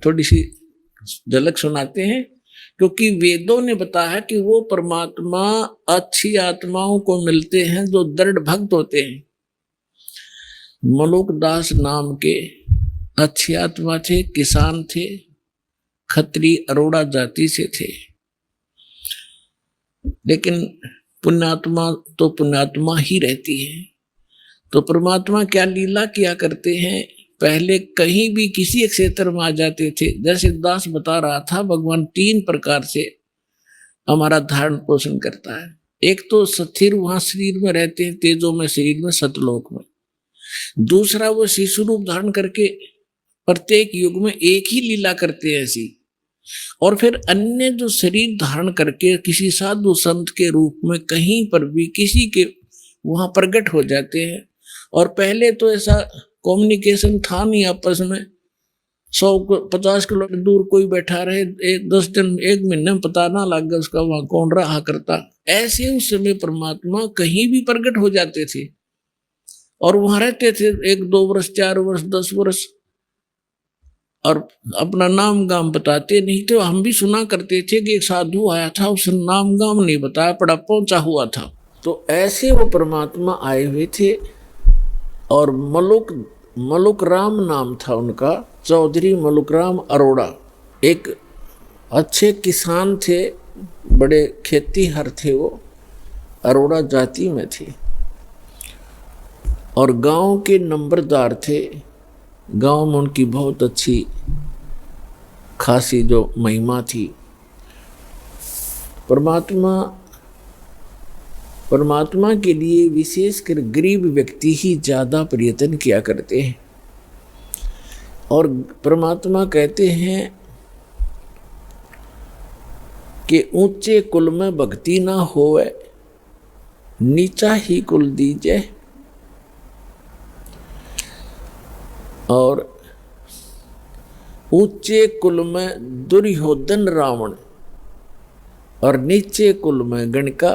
थोड़ी सी झलक सुनाते हैं, क्योंकि वेदों ने बताया कि वो परमात्मा अच्छी आत्माओं को मिलते हैं जो दृढ़ भक्त होते हैं। मलुक दास नाम के अच्छी आत्मा थे, किसान थे, खत्री अरोड़ा जाति से थे, लेकिन पुण्यात्मा तो पुण्यात्मा ही रहती है। तो परमात्मा क्या लीला किया करते हैं, पहले कहीं भी किसी क्षेत्र में आ जाते थे। जैसे दास बता रहा था, भगवान 3 प्रकार से हमारा धारण पोषण करता है। एक तो स्थिर वहां शरीर में रहते हैं, तेजो में शरीर में, सतलोक में। दूसरा वो शिशु रूप धारण करके प्रत्येक युग में एक ही लीला करते हैं ऐसी। और फिर अन्य जो शरीर धारण करके किसी साधु संत के रूप में कहीं पर भी किसी के वहां प्रकट हो जाते हैं। और पहले तो ऐसा कम्युनिकेशन था नहीं आपस में, 150 किलोमीटर दूर कोई बैठा रहे, 10 दिन 1 महीने में पता ना लग गया उसका वहां कौन रहा करता। ऐसे उस समय परमात्मा कहीं भी प्रकट हो जाते थे और वहां रहते थे 1-2 वर्ष, 4 वर्ष, 10 वर्ष, और अपना नाम गाम बताते नहीं थे। हम भी सुना करते थे कि एक साधु आया था, उसने नाम गाम नहीं बताया, पड़ा पहुंचा हुआ था। तो ऐसे वो परमात्मा आए हुए थे। और मलुक राम नाम था उनका, चौधरी मलुक राम अरोड़ा। एक अच्छे किसान थे, बड़े खेतीहर थे, वो अरोड़ा जाति में थे और गांव के नंबरदार थे। गांव में उनकी बहुत अच्छी खासी जो महिमा थी। परमात्मा के लिए विशेषकर गरीब व्यक्ति ही ज़्यादा प्रयत्न किया करते हैं। और परमात्मा कहते हैं कि ऊंचे कुल में भक्ति ना होवे, नीचा ही कुल दीजे। और ऊंचे कुल में दुर्योधन रावण और नीचे कुल में गणका,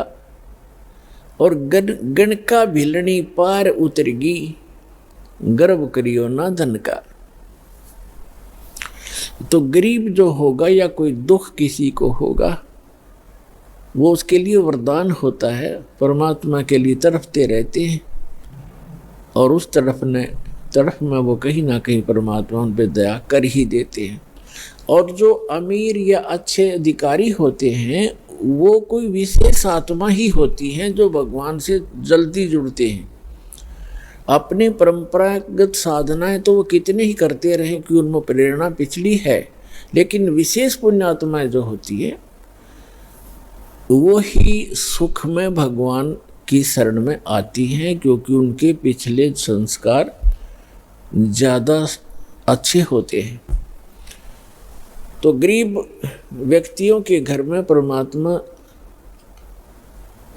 और गणका भिलनी पार उतरगी, गर्व करियो ना धन का। तो गरीब जो होगा या कोई दुख किसी को होगा, वो उसके लिए वरदान होता है, परमात्मा के लिए तड़पते रहते हैं और उस तरफ में वो कहीं ना कहीं परमात्मा उन पर दया कर ही देते हैं। और जो अमीर या अच्छे अधिकारी होते हैं, वो कोई विशेष आत्मा ही होती हैं जो भगवान से जल्दी जुड़ते हैं। अपनी परंपरागत साधनाएं तो वो कितने ही करते रहे कि उनमें प्रेरणा पिछली है, लेकिन विशेष पुण्यात्माएं जो होती है वो ही सुख में भगवान की शरण में आती हैं, क्योंकि उनके पिछले संस्कार ज़्यादा अच्छे होते हैं। तो गरीब व्यक्तियों के घर में परमात्मा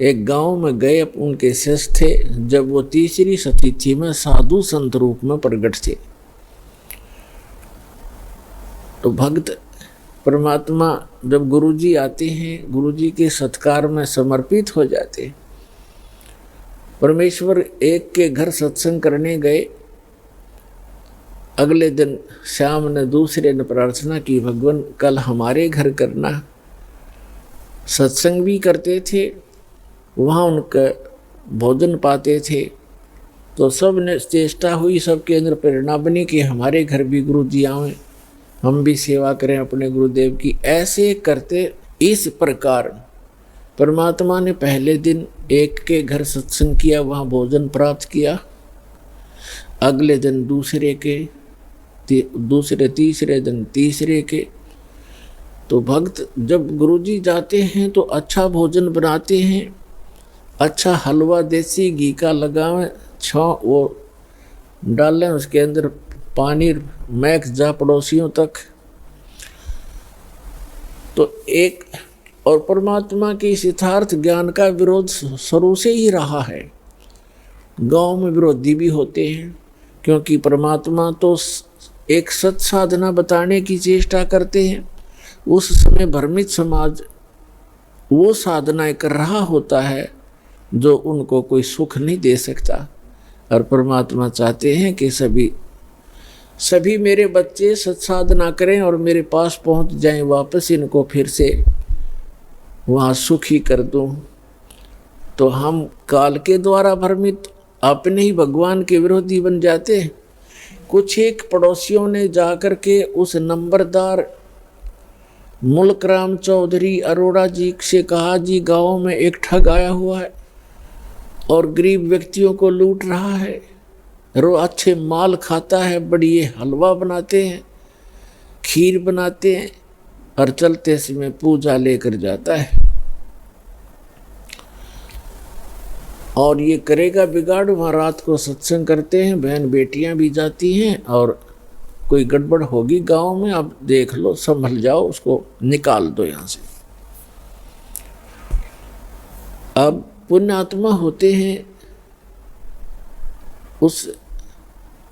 एक गांव में गए, उनके शिष्य थे। जब वो तीसरी तिथि में साधु संत रूप में प्रकट थे, तो भक्त परमात्मा जब गुरुजी आते हैं, गुरुजी के सत्कार में समर्पित हो जाते हैं। परमेश्वर एक के घर सत्संग करने गए, अगले दिन शाम ने दूसरे ने प्रार्थना की, भगवान कल हमारे घर करना। सत्संग भी करते थे, वहाँ उनका भोजन पाते थे। तो सब ने चेष्टा हुई, सबके अंदर प्रेरणा बनी कि हमारे घर भी गुरु जी आएं, हम भी सेवा करें अपने गुरुदेव की। ऐसे करते इस प्रकार परमात्मा ने पहले दिन एक के घर सत्संग किया, वहाँ भोजन प्राप्त किया। अगले दिन दूसरे के, तीसरे दिन तीसरे के। तो भक्त जब गुरुजी जाते हैं तो अच्छा भोजन बनाते हैं, अच्छा हलवा देसी घी का लगावें, वो डालें, उसके अंदर पानी महक जा पड़ोसियों तक। तो एक और परमात्मा के इस यथार्थ ज्ञान का विरोध शुरू से ही रहा है। गांव में विरोधी भी होते हैं, क्योंकि परमात्मा तो एक सत साधना बताने की चेष्टा करते हैं। उस समय भ्रमित समाज वो साधनाएं कर रहा होता है जो उनको कोई सुख नहीं दे सकता, और परमात्मा चाहते हैं कि सभी सभी मेरे बच्चे सत्साधना करें और मेरे पास पहुंच जाएं वापस, इनको फिर से वहाँ सुखी कर दूं। तो हम काल के द्वारा भ्रमित अपने ही भगवान के विरोधी बन जाते हैं। कुछ एक पड़ोसियों ने जाकर के उस नंबरदार मुल्क राम चौधरी अरोड़ा जी से कहा, जी गांव में एक ठग आया हुआ है और गरीब व्यक्तियों को लूट रहा है, अच्छे माल खाता है, बढ़िया हलवा बनाते हैं, खीर बनाते हैं और चलते समय पूजा लेकर जाता है और ये करेगा बिगाड़। वहाँ रात को सत्संग करते हैं, बहन बेटियां भी जाती हैं और कोई गड़बड़ होगी गांव में, अब देख लो, संभल जाओ, उसको निकाल दो यहाँ से। अब पुण्यात्मा होते हैं, उस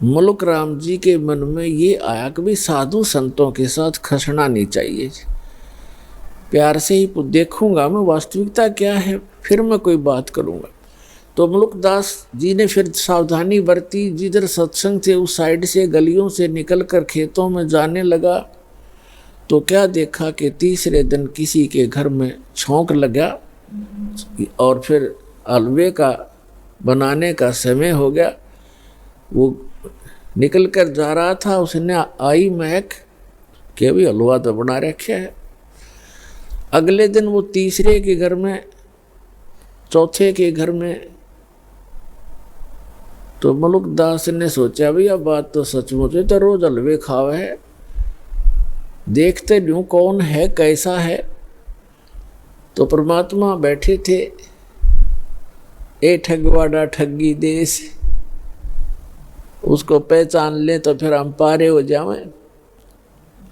मुल्क राम जी के मन में ये आया कि भाई साधु संतों के साथ खसना नहीं चाहिए, प्यार से ही देखूंगा मैं वास्तविकता क्या है, फिर मैं कोई बात करूंगा। तो मुल्कदास जी ने फिर सावधानी बरती, जिधर सत्संग थे उस साइड से गलियों से निकलकर खेतों में जाने लगा। तो क्या देखा कि तीसरे दिन किसी के घर में छौंक लगा और फिर हलवे का बनाने का समय हो गया। वो निकल कर जा रहा था, उसने आई महक कि भी हलवा तो बना रखा है। अगले दिन वो तीसरे के घर में, चौथे के घर में, तो मुल्कदास ने सोचा भाई अब बात तो सचमुच है, तो रोज हलवे खावा है, देखते न्यू कौन है कैसा है। तो परमात्मा बैठे थे, ए ठगवाड़ा ठगी देश, उसको पहचान ले तो फिर हम पारे हो जाएं।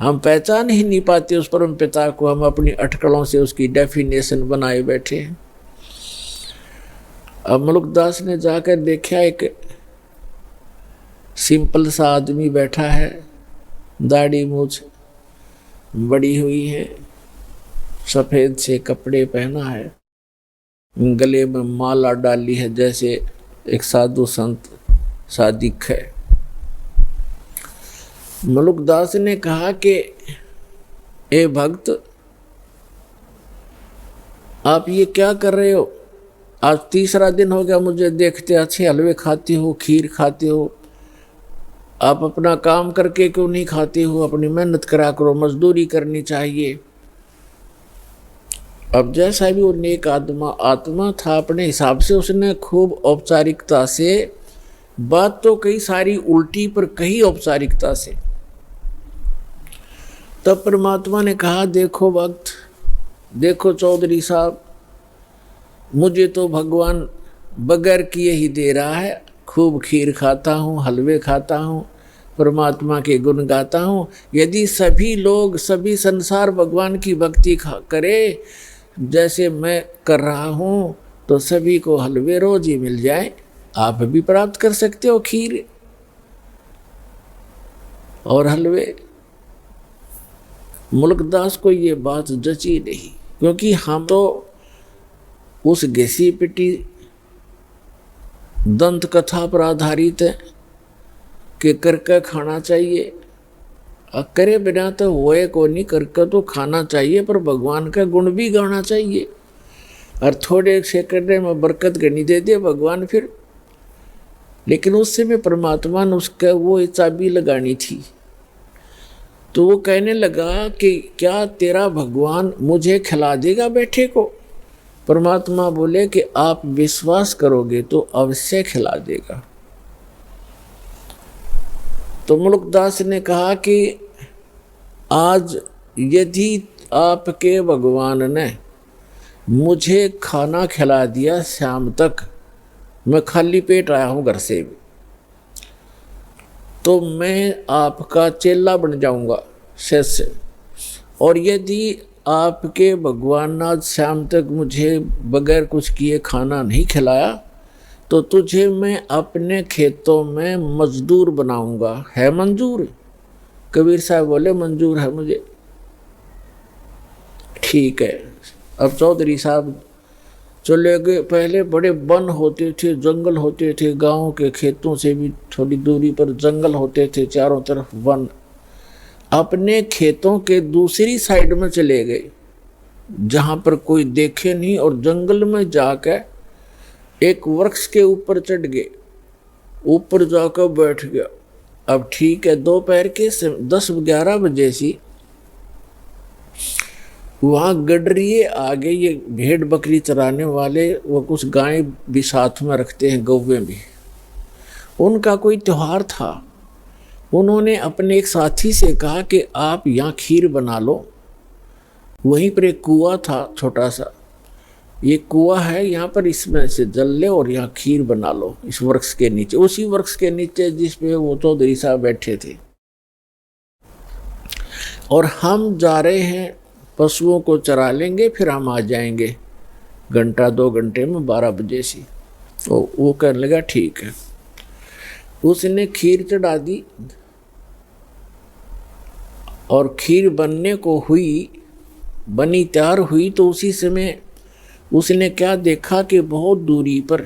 हम पहचान ही नहीं पाते उस परम पिता को, हम अपनी अटकलों से उसकी डेफिनेशन बनाए बैठे हैं। अब मुल्कदास ने जाकर देखा, एक सिंपल सा आदमी बैठा है, दाढ़ी मूछ बड़ी हुई है, सफ़ेद से कपड़े पहना है, गले में माला डाली है, जैसे एक साधु संत सा दिखे। मुल्कदास ने कहा कि ए भक्त, आप ये क्या कर रहे हो? आज तीसरा दिन हो गया मुझे देखते, अच्छे हलवे खाते हो, खीर खाते हो, आप अपना काम करके क्यों नहीं खाते हो? अपनी मेहनत करा करो, मजदूरी करनी चाहिए। अब जैसा भी वो नेक आत्मा था, अपने हिसाब से उसने खूब औपचारिकता से बात तो कई सारी उल्टी पर कही औपचारिकता से। तब परमात्मा ने कहा, देखो वक्त, देखो चौधरी साहब, मुझे तो भगवान बगैर किए ही दे रहा है, खूब खीर खाता हूँ, हलवे खाता हूँ, परमात्मा के गुण गाता हूँ। यदि सभी लोग, सभी संसार भगवान की भक्ति करे जैसे मैं कर रहा हूँ, तो सभी को हलवे रोज ही मिल जाए। आप भी प्राप्त कर सकते हो खीर और हलवे। मुल्कदास को ये बात जची नहीं, क्योंकि हम तो उस घिसी पिटी दंत कथा पर आधारित है कि करके खाना चाहिए, करे बिना तो होए को नहीं, करके तो खाना चाहिए, पर भगवान का गुण भी गाना चाहिए। और थोड़े से करने में बरकत गनी दे दे भगवान फिर। लेकिन उससे में परमात्मा ने उसका वो चाबी लगानी थी। तो वो कहने लगा कि क्या तेरा भगवान मुझे खिला देगा बैठे को? परमात्मा बोले कि आप विश्वास करोगे तो अवश्य खिला देगा। तो मुल्कदास ने कहा कि आज यदि आपके भगवान ने मुझे खाना खिला दिया शाम तक, मैं खाली पेट आया हूँ घर से भी, तो मैं आपका चेला बन जाऊंगा शिष्य। और यदि आपके भगवान आज शाम तक मुझे बगैर कुछ किए खाना नहीं खिलाया, तो तुझे मैं अपने खेतों में मजदूर बनाऊंगा। है मंजूर? कबीर साहब बोले मंजूर है मुझे। ठीक है। अब चौधरी साहब चले गए। पहले बड़े वन होते थे, जंगल होते थे, गांव के खेतों से भी थोड़ी दूरी पर जंगल होते थे, चारों तरफ वन। अपने खेतों के दूसरी साइड में चले गए जहां पर कोई देखे नहीं, और जंगल में जाकर एक वृक्ष के ऊपर चढ़ गए, ऊपर जाकर बैठ गया। अब ठीक है, दोपहर के 10-11 बजे सी वहां गडरिए आ गए। ये भेड़ बकरी चराने वाले, वो कुछ गाय भी साथ में रखते हैं, गौवें भी। उनका कोई त्योहार था। उन्होंने अपने एक साथी से कहा कि आप यहाँ खीर बना लो। वहीं पर एक कुआं था छोटा सा, ये कुआं है यहाँ पर, इसमें से जल ले और यहाँ खीर बना लो इस वृक्ष के नीचे, उसी वृक्ष के नीचे जिस पे वो चौधरी साहब बैठे थे। और हम जा रहे हैं, पशुओं को चरा लेंगे, फिर हम आ जाएंगे 1-2 घंटे में, 12 बजे से। तो वो कहने लगा ठीक है। उसने खीर चढ़ा दी और खीर बनने को हुई, बनी तैयार हुई, तो उसी समय उसने क्या देखा कि बहुत दूरी पर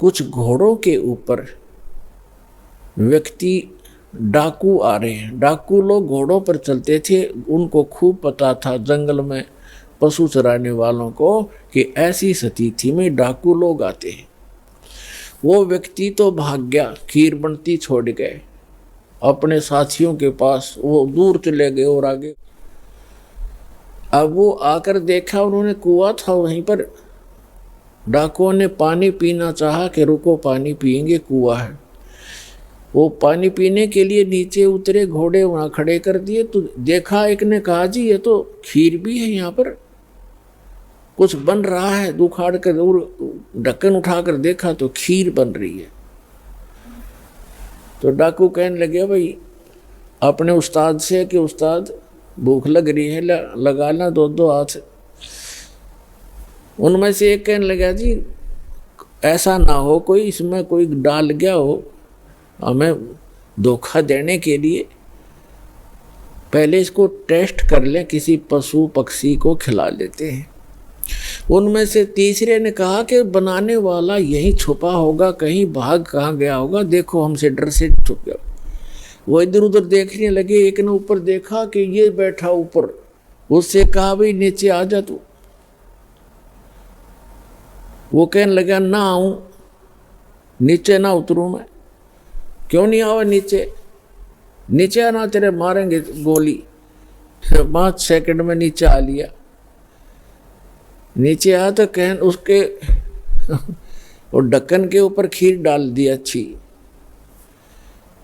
कुछ घोड़ों के ऊपर व्यक्ति, डाकू आ रहे हैं। डाकू लोग घोड़ों पर चलते थे, उनको खूब पता था जंगल में पशु चराने वालों को कि ऐसी स्थिति में डाकू लोग आते हैं। वो व्यक्ति तो भाग गया, खीर बनती छोड़ गए अपने साथियों के पास, वो दूर चले गए और आगे। अब वो आकर देखा, उन्होंने कुआं था वहीं पर, डाकुओं ने पानी पीना चाहा कि रुको पानी पिएंगे, कुआं है। वो पानी पीने के लिए नीचे उतरे, घोड़े वहाँ खड़े कर दिए। तो देखा, एक ने कहा जी ये तो खीर भी है, यहाँ पर कुछ बन रहा है। उखाड़ कर और ढक्कन उठाकर देखा तो खीर बन रही है। तो डाकू कहने लगे भाई अपने उस्ताद से कि उस्ताद भूख लग रही है, लगाना 2-2 हाथ। उनमें से एक कहने लगा जी ऐसा ना हो कोई इसमें कोई डाल गया हो हमें धोखा देने के लिए, पहले इसको टेस्ट कर लें, किसी पशु पक्षी को खिला लेते हैं। उनमें से तीसरे ने कहा कि बनाने वाला यहीं छुपा होगा, कहीं भाग कहाँ गया होगा, देखो हमसे डर से छुप गया। वो इधर उधर देखने लगे। एक ने ऊपर देखा कि ये बैठा ऊपर, उससे कहा भाई नीचे आ जा तू। वो कहने लगा ना आऊं, नीचे ना उतरूं मैं। क्यों नहीं आवा नीचे? नीचे आना तेरे मारेंगे गोली। 5 सेकंड में नीचे आ लिया। नीचे आ तो कहन उसके और ढक्कन के ऊपर खीर डाल दी अच्छी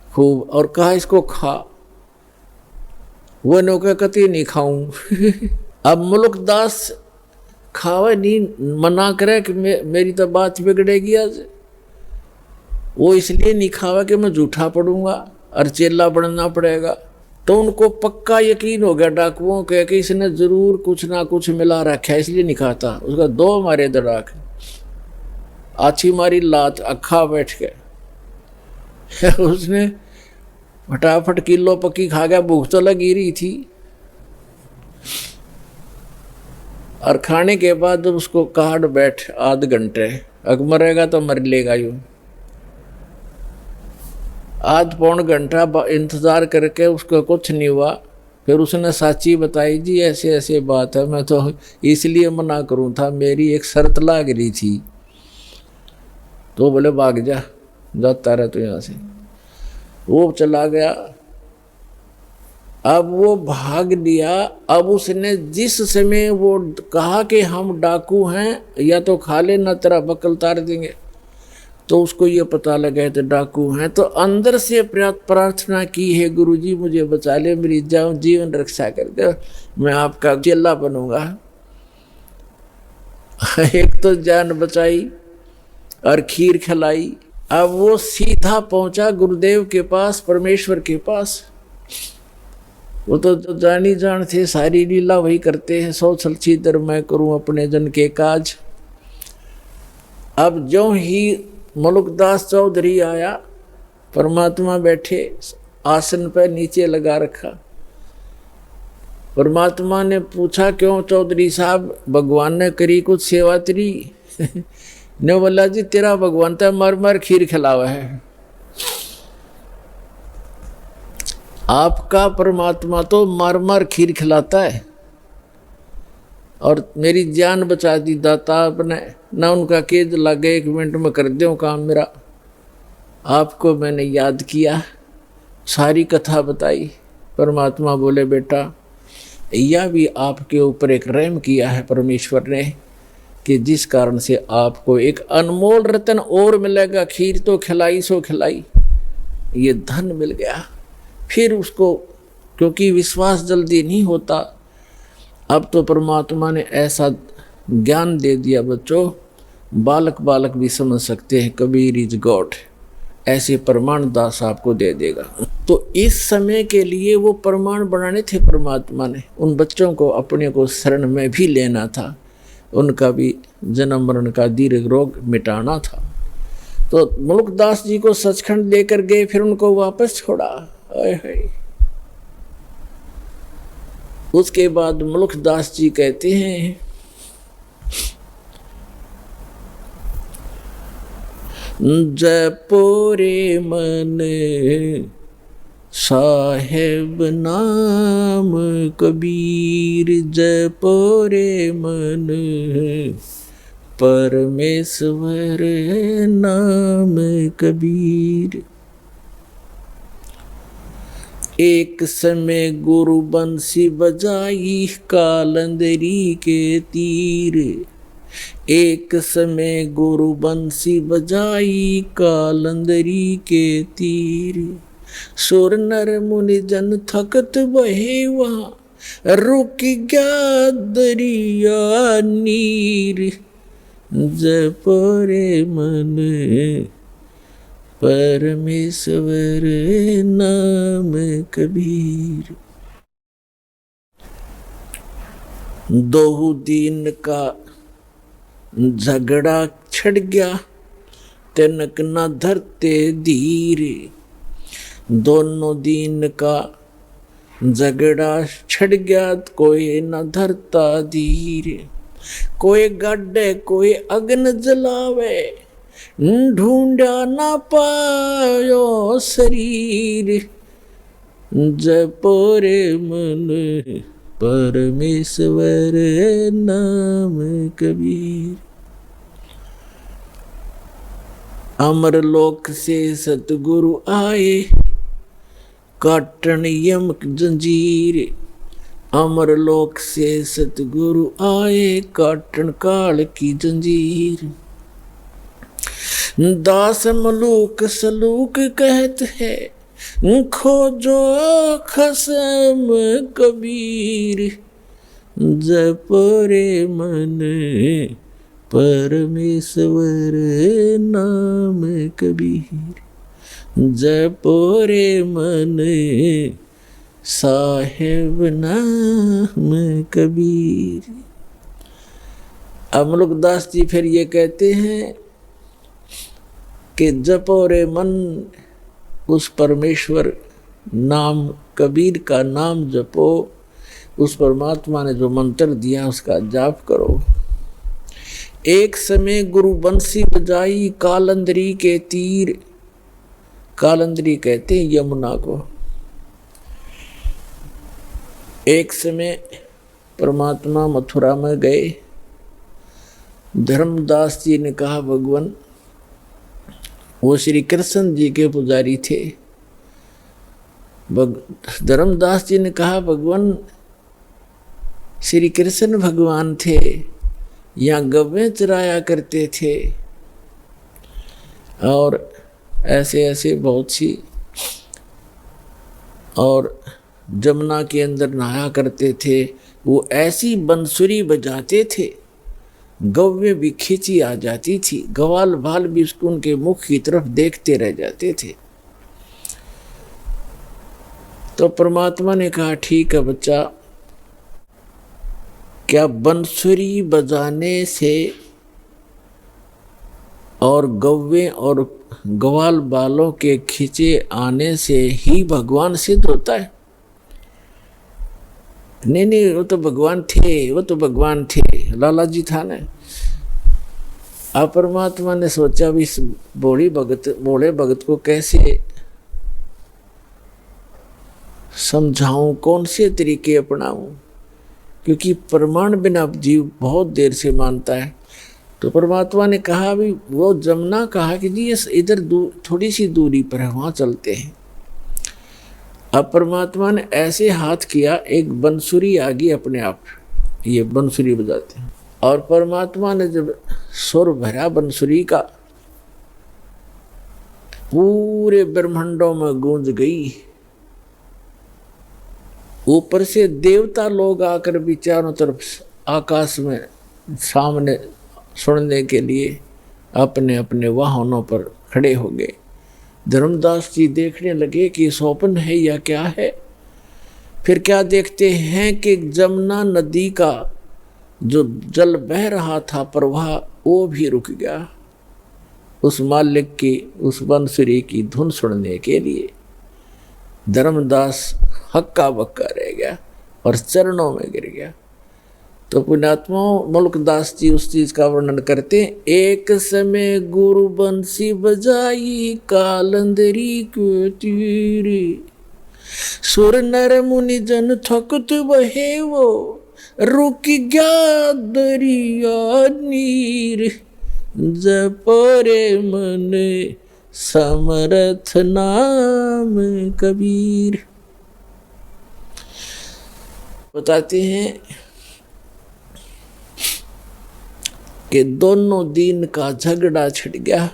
खूब, और कहा इसको खा। वो नौका कती नहीं खाऊं। अब मुल्कदास खावे नहीं, मना करे कि मेरी तो बात बिगड़ेगी आज। वो इसलिए नहीं खावा कि मैं झूठा पड़ूंगा और चेला बनना पड़ेगा। तो उनको पक्का यकीन हो गया डाकुओं के कि इसने जरूर कुछ ना कुछ मिला रखा है, इसलिए नहीं खाता। उसका 2 मारे दड़ाक, आछी मारी लात, अखा बैठ के उसने फटाफट किलो पक्की खा गया। भूख तो लगी रही थी, और खाने के बाद उसको काट बैठ आध घंटे, अगर मरेगा तो मर लेगा। यूं आध पौन घंटा इंतज़ार करके उसको कुछ नहीं हुआ। फिर उसने साची बताई जी ऐसे ऐसे बात है, मैं तो इसलिए मना करूं था, मेरी एक शर्त लाग रही थी। तो बोले भाग जा, जाता रहे तो यहाँ से। वो चला गया। अब वो भाग लिया। अब उसने जिस समय वो कहा कि हम डाकू हैं, या तो खा लेना तेरा बकल तार देंगे, तो उसको ये पता लगा तो डाकू हैं। तो अंदर से प्रार्थना की है गुरुजी मुझे बचा ले, मेरी जीवन रक्षा कर दे, मैं आपका चेला बनूंगा। एक तो जान बचाई और खीर खिलाई। अब वो सीधा पहुंचा गुरुदेव के पास, परमेश्वर के पास। वो तो जानी जान थे, सारी लीला वही करते हैं। 100 छलछीदर मैं करूं अपने जन के काज। अब जो ही मुल्कदास चौधरी आया, परमात्मा बैठे आसन पर नीचे लगा रखा। परमात्मा ने पूछा, क्यों चौधरी साहब, भगवान ने करी कुछ सेवा तेरी? ने बोला, जी तेरा भगवान तो मर मर खीर खिलावा है, आपका परमात्मा तो मर मर खीर खिलाता है। और मेरी जान बचा दी दाता आपने, ना उनका केज लगे, 1 मिनट में कर दो काम मेरा। आपको मैंने याद किया, सारी कथा बताई। परमात्मा बोले, बेटा यह भी आपके ऊपर एक रहम किया है परमेश्वर ने, कि जिस कारण से आपको एक अनमोल रतन और मिलेगा। खीर तो खिलाई सो खिलाई, ये धन मिल गया। फिर उसको, क्योंकि विश्वास जल्दी नहीं होता, अब तो परमात्मा ने ऐसा ज्ञान दे दिया बच्चों, बालक बालक भी समझ सकते हैं, कबीर इज गॉड, ऐसे प्रमाण दास आपको दे देगा। तो इस समय के लिए वो प्रमाण बनाने थे परमात्मा ने, उन बच्चों को अपने को शरण में भी लेना था, उनका भी जन्म मरण का दीर्घ रोग मिटाना था। तो मुल्कदास जी को सचखंड लेकर गए, फिर उनको वापस छोड़ा। उसके बाद मुल्कदास जी कहते हैं, जपो रे मन साहेब नाम कबीर, जपो रे मन परमेश्वर नाम कबीर। एक समय गुरु बंसी बजाई कालंदरी के तीर, एक समय गुरु बंसी बजाई कालंदरी के तीर। सुर नर मुनि जन थकत बहे वहाँ, रुक गया दरिया नीर। जपो रे मन परमेश्वर नाम कबीर। 2 दिन का झगड़ा छिड़ गया, तिनक न धरते धीर। 2 दिन का झगड़ा छिड़ गया, कोई न धरता धीर। कोई गड्ढे कोई अग्न जलावे, ढूंढा ना पायो शरीर। जपो रे मन परमेश्वर नाम कबीर। अमरलोक से सतगुरु आए, काटन यमक जंजीर। अमरलोक से सतगुरु आए, काटन काल की जंजीर। दास मलूक सलूक कहत है, खोजो खसम कबीर। जपो रे मन परमेश्वर नाम कबीर। जपो रे मन साहेब नाम कबीर। अब मुल्कदास जी फिर ये कहते हैं कि जपो रे मन, उस परमेश्वर नाम कबीर का नाम जपो, उस परमात्मा ने जो मंत्र दिया उसका जाप करो। एक समय गुरु बंसी बजाई कालंदरी के तीर। कालंदरी कहते हैं यमुना को। एक समय परमात्मा मथुरा में गए, धर्मदास जी ने कहा, भगवान, वो श्री कृष्ण जी के पुजारी थे। धर्मदास जी ने कहा, भगवान श्री कृष्ण भगवान थे, यहाँ गव्वें चराया करते थे और ऐसे ऐसे बहुत सी, और जमुना के अंदर नहाया करते थे। वो ऐसी बंसुरी बजाते थे, गव्वे भी खींची आ जाती थी, ग्वाल बाल भी उसको उनके मुख की तरफ देखते रह जाते थे। तो परमात्मा ने कहा, ठीक है बच्चा, क्या बंसुरी बजाने से और गव्वे और ग्वाल बालों के खींचे आने से ही भगवान सिद्ध होता है? नहीं नहीं, वो तो भगवान थे, वो तो भगवान थे, लाला जी था ना। अब परमात्मा ने सोचा भी इस भोले भगत को कैसे समझाऊं, कौन से तरीके अपनाऊं, क्योंकि प्रमाण बिना जीव बहुत देर से मानता है। तो परमात्मा ने कहा भी, वो जमुना कहा कि जी इधर थोड़ी सी दूरी पर है, वहां चलते हैं। अब परमात्मा ने ऐसे हाथ किया, एक बंसुरी आ गई अपने आप, ये बंसुरी बजाते हैं, और परमात्मा ने जब सुर भरा बंसुरी का, पूरे ब्रह्मांडों में गूंज गई। ऊपर से देवता लोग आकर भी चारों तरफ आकाश में सामने सुनने के लिए अपने अपने वाहनों पर खड़े हो गए। धर्मदास जी देखने लगे कि स्वप्न है या क्या है। फिर क्या देखते हैं कि जमुना नदी का जो जल बह रहा था प्रवाह, वो भी रुक गया उस मालिक की, उस बंसुरी की धुन सुनने के लिए। धर्मदास हक्का बक्का रह गया और चरणों में गिर गया। तो पुण्यात्मा मुल्कदास जी उस चीज का वर्णन करते हैं। एक समय गुरु बंसी बजाई कालंदरी के तीरे, सुर नर मुनि जन थकत बहे वो, रुक गया दरिया नीर, जपरे मन समरथ नाम कबीर। बताते हैं कि दोनों दिन का झगड़ा छिड़ गया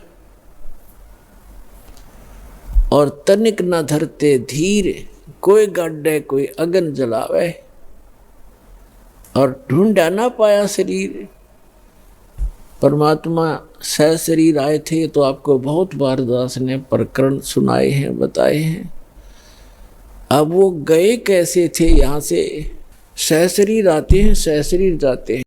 और तनिक न धरते धीर, कोई गाड्डे कोई अगन जलावे, और ढूंढा ना पाया शरीर। परमात्मा सह शरीर आए थे, तो आपको बहुत बार दास ने प्रकरण सुनाए हैं, बताए हैं। अब वो गए कैसे थे यहाँ से? सह शरीर आते हैं, सह शरीर जाते हैं।